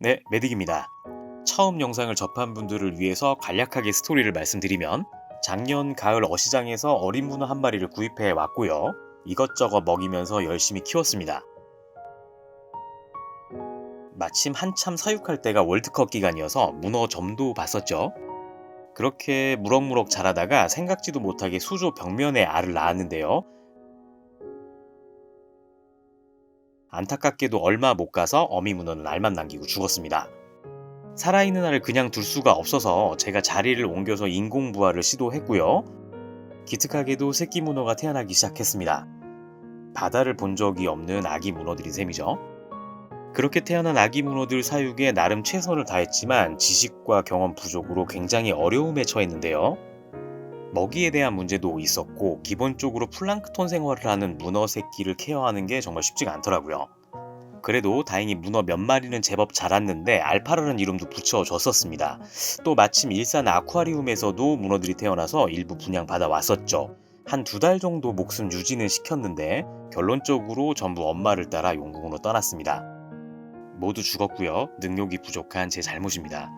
네, 메딕입니다. 처음 영상을 접한 분들을 위해서 간략하게 스토리를 말씀드리면 작년 가을 어시장에서 어린 문어 한 마리를 구입해 왔고요. 이것저것 먹이면서 열심히 키웠습니다. 마침 한참 사육할 때가 월드컵 기간이어서 문어점도 봤었죠. 그렇게 무럭무럭 자라다가 생각지도 못하게 수조 벽면에 알을 낳았는데요. 안타깝게도 얼마 못 가서 어미 문어는 알만 남기고 죽었습니다. 살아있는 알을 그냥 둘 수가 없어서 제가 자리를 옮겨서 인공 부화를 시도했고요. 기특하게도 새끼 문어가 태어나기 시작했습니다. 바다를 본 적이 없는 아기 문어들인 셈이죠. 그렇게 태어난 아기 문어들 사육에 나름 최선을 다했지만 지식과 경험 부족으로 굉장히 어려움에 처했는데요. 먹이에 대한 문제도 있었고 기본적으로 플랑크톤 생활을 하는 문어 새끼를 케어하는 게 정말 쉽지가 않더라고요. 그래도 다행히 문어 몇 마리는 제법 자랐는데 알파라는 이름도 붙여줬었습니다. 또 마침 일산 아쿠아리움에서도 문어들이 태어나서 일부 분양받아 왔었죠. 한 2달 정도 목숨 유지는 시켰는데 결론적으로 전부 엄마를 따라 용궁으로 떠났습니다. 모두 죽었고요. 능력이 부족한 제 잘못입니다.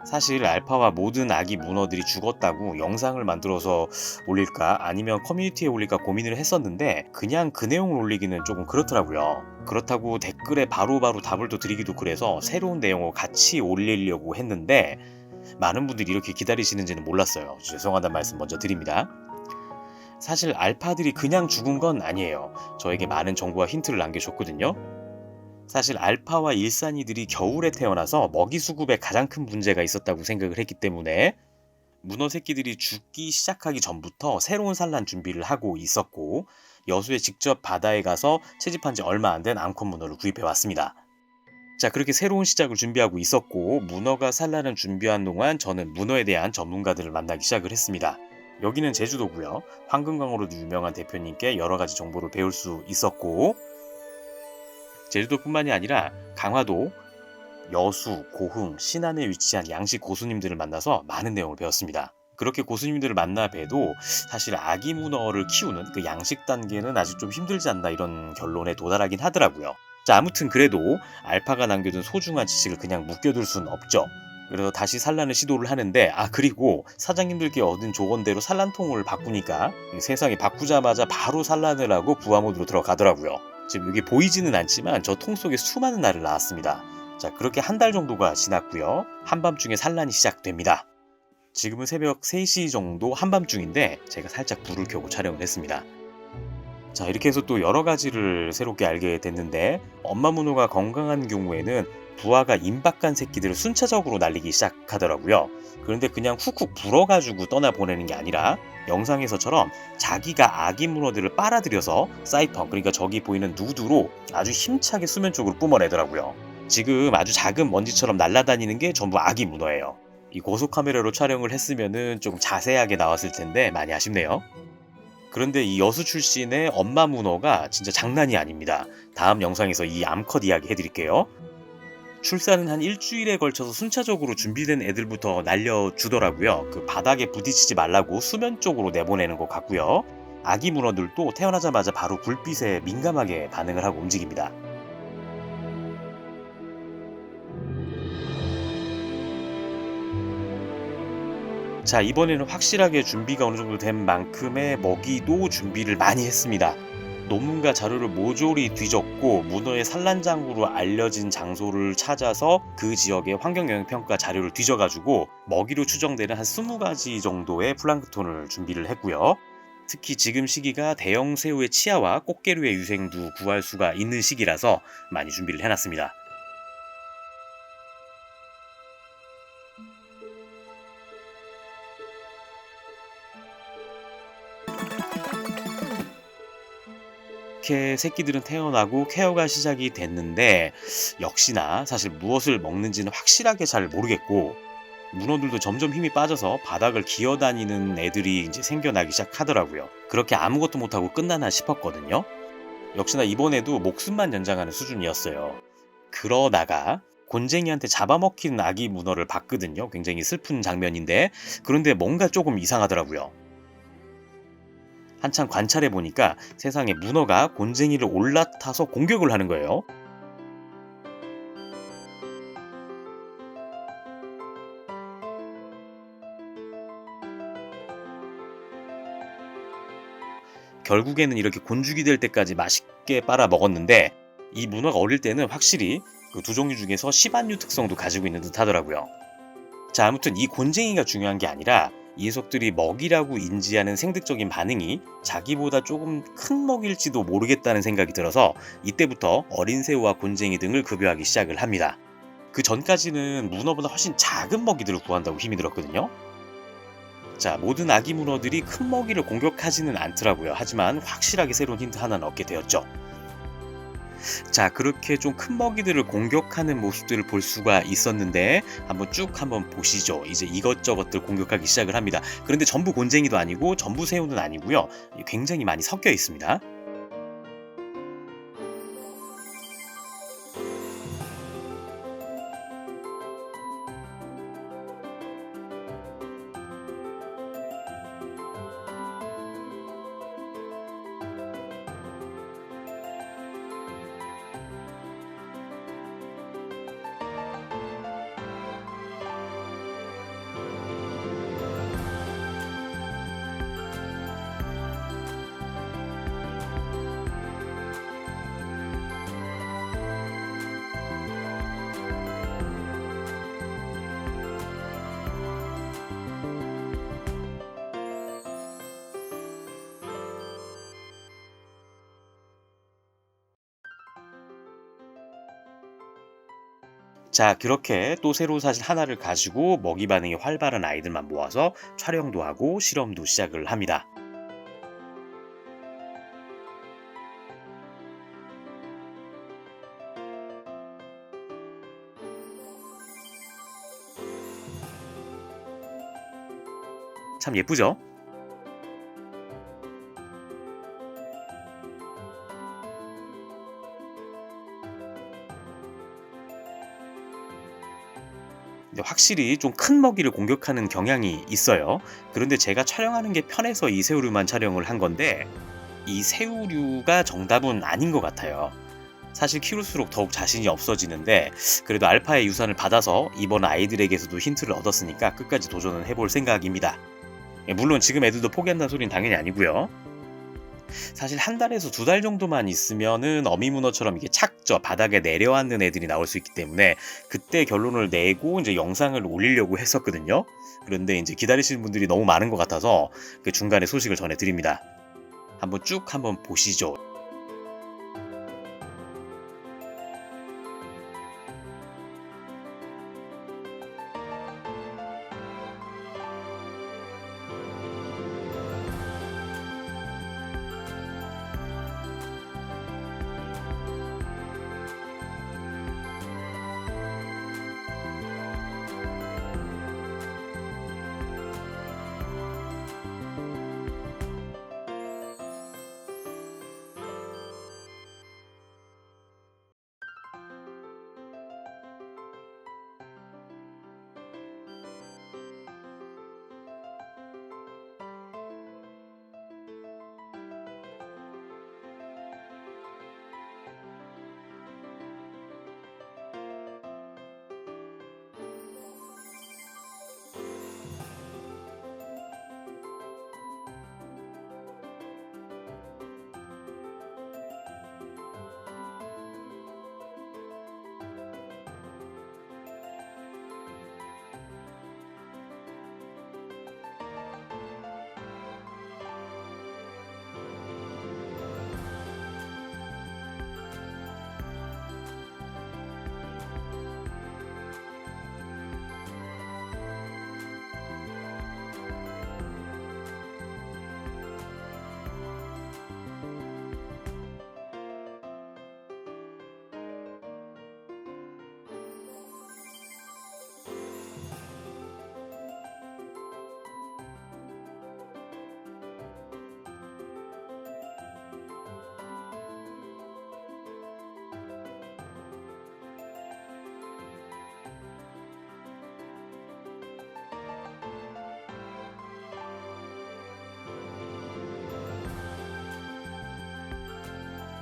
사실 알파와 모든 아기 문어들이 죽었다고 영상을 만들어서 올릴까 아니면 커뮤니티에 올릴까 고민을 했었는데 그냥 그 내용을 올리기는 조금 그렇더라고요. 그렇다고 댓글에 바로바로 답을 또 드리기도 그래서 새로운 내용을 같이 올리려고 했는데 많은 분들이 이렇게 기다리시는지는 몰랐어요. 죄송하다는 말씀 먼저 드립니다. 사실 알파들이 그냥 죽은 건 아니에요. 저에게 많은 정보와 힌트를 남겨줬거든요. 사실 알파와 일산이들이 겨울에 태어나서 먹이 수급에 가장 큰 문제가 있었다고 생각을 했기 때문에 문어 새끼들이 죽기 시작하기 전부터 새로운 산란 준비를 하고 있었고 여수에 직접 바다에 가서 채집한 지 얼마 안 된 암컷 문어를 구입해 왔습니다. 자, 그렇게 새로운 시작을 준비하고 있었고 문어가 산란을 준비한 동안 저는 문어에 대한 전문가들을 만나기 시작을 했습니다. 여기는 제주도고요. 황금광어로도 유명한 대표님께 여러 가지 정보를 배울 수 있었고 제주도뿐만이 아니라 강화도, 여수, 고흥, 신안에 위치한 양식 고수님들을 만나서 많은 내용을 배웠습니다. 그렇게 고수님들을 만나 봬도 사실 아기 문어를 키우는 그 양식 단계는 아직 좀 힘들지 않나 이런 결론에 도달하긴 하더라고요. 자, 아무튼 그래도 알파가 남겨둔 소중한 지식을 그냥 묶여둘 순 없죠. 그래서 다시 산란을 시도를 하는데 그리고 사장님들께 얻은 조언대로 산란통을 바꾸니까 세상에 바꾸자마자 바로 산란을 하고 부화 모드로 들어가더라고요. 지금 여기 보이지는 않지만 저 통 속에 수많은 알을 낳았습니다. 자, 그렇게 한 달 정도가 지났고요. 한밤중에 산란이 시작됩니다. 지금은 새벽 3시 정도 한밤중인데 제가 살짝 불을 켜고 촬영을 했습니다. 자, 이렇게 해서 또 여러 가지를 새롭게 알게 됐는데 엄마 문어가 건강한 경우에는 부화가 임박한 새끼들을 순차적으로 날리기 시작하더라고요. 그런데 그냥 훅훅 불어가지고 떠나보내는 게 아니라 영상에서처럼 자기가 아기 문어들을 빨아들여서 사이펀, 그러니까 저기 보이는 누드로 아주 힘차게 수면 쪽으로 뿜어내더라고요. 지금 아주 작은 먼지처럼 날아다니는 게 전부 아기 문어예요. 이 고속 카메라로 촬영을 했으면은 좀 자세하게 나왔을 텐데 많이 아쉽네요. 그런데 이 여수 출신의 엄마 문어가 진짜 장난이 아닙니다. 다음 영상에서 이 암컷 이야기 해드릴게요. 출산은 한 일주일에 걸쳐서 순차적으로 준비된 애들부터 날려주더라고요. 그 바닥에 부딪히지 말라고 수면 쪽으로 내보내는 것 같고요. 아기 문어들도 태어나자마자 바로 불빛에 민감하게 반응을 하고 움직입니다. 자, 이번에는 확실하게 준비가 어느 정도 된 만큼의 먹이도 준비를 많이 했습니다. 논문과 자료를 모조리 뒤졌고 문어의 산란장으로 알려진 장소를 찾아서 그 지역의 환경영향평가 자료를 뒤져가지고 먹이로 추정되는 한 20가지 정도의 플랑크톤을 준비를 했고요. 특히 지금 시기가 대형 새우의 치아와 꽃게류의 유생도 구할 수가 있는 시기라서 많이 준비를 해놨습니다. 이렇게 새끼들은 태어나고 케어가 시작이 됐는데 역시나 사실 무엇을 먹는지는 확실하게 잘 모르겠고 문어들도 점점 힘이 빠져서 바닥을 기어다니는 애들이 이제 생겨나기 시작하더라고요. 그렇게 아무것도 못하고 끝나나 싶었거든요. 역시나 이번에도 목숨만 연장하는 수준이었어요. 그러다가 곤쟁이한테 잡아먹힌 아기 문어를 봤거든요. 굉장히 슬픈 장면인데 그런데 뭔가 조금 이상하더라고요. 한참 관찰해 보니까 세상에 문어가 곤쟁이를 올라타서 공격을 하는 거예요. 결국에는 이렇게 곤죽이 될 때까지 맛있게 빨아 먹었는데 이 문어가 어릴 때는 확실히 그 두 종류 중에서 시반류 특성도 가지고 있는 듯 하더라고요. 자, 아무튼 이 곤쟁이가 중요한 게 아니라 이 녀석들이 먹이라고 인지하는 생득적인 반응이 자기보다 조금 큰 먹일지도 모르겠다는 생각이 들어서 이때부터 어린 새우와 곤쟁이 등을 급여하기 시작을 합니다. 그 전까지는 문어보다 훨씬 작은 먹이들을 구한다고 힘이 들었거든요. 자, 모든 아기 문어들이 큰 먹이를 공격하지는 않더라고요. 하지만 확실하게 새로운 힌트 하나는 얻게 되었죠. 자, 그렇게 좀 큰 먹이들을 공격하는 모습들을 볼 수가 있었는데 한번 보시죠. 이제 이것저것들 공격하기 시작을 합니다. 그런데 전부 곤쟁이도 아니고 전부 새우는 아니고요. 굉장히 많이 섞여 있습니다. 자, 그렇게 또 새로 사실 하나를 가지고 먹이 반응이 활발한 아이들만 모아서 촬영도 하고 실험도 시작을 합니다. 참 예쁘죠? 근데 확실히 좀 큰 먹이를 공격하는 경향이 있어요. 그런데 제가 촬영하는 게 편해서 이 새우류만 촬영을 한 건데 이 새우류가 정답은 아닌 것 같아요. 사실 키울수록 더욱 자신이 없어지는데 그래도 알파의 유산을 받아서 이번 아이들에게서도 힌트를 얻었으니까 끝까지 도전을 해볼 생각입니다. 물론 지금 애들도 포기한다는 소리는 당연히 아니고요. 사실 한 달에서 두 달 정도만 있으면은 어미문어처럼 이게 착져 바닥에 내려앉는 애들이 나올 수 있기 때문에 그때 결론을 내고 이제 영상을 올리려고 했었거든요. 그런데 이제 기다리시는 분들이 너무 많은 것 같아서 그 중간에 소식을 전해드립니다. 한번 보시죠.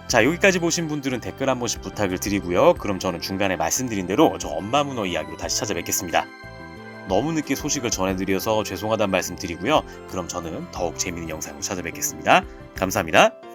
자, 여기까지 보신 분들은 댓글 한 번씩 부탁을 드리고요. 그럼 저는 중간에 말씀드린 대로 저 엄마 문어 이야기로 다시 찾아뵙겠습니다. 너무 늦게 소식을 전해드려서 죄송하다는 말씀 드리고요. 그럼 저는 더욱 재미있는 영상으로 찾아뵙겠습니다. 감사합니다.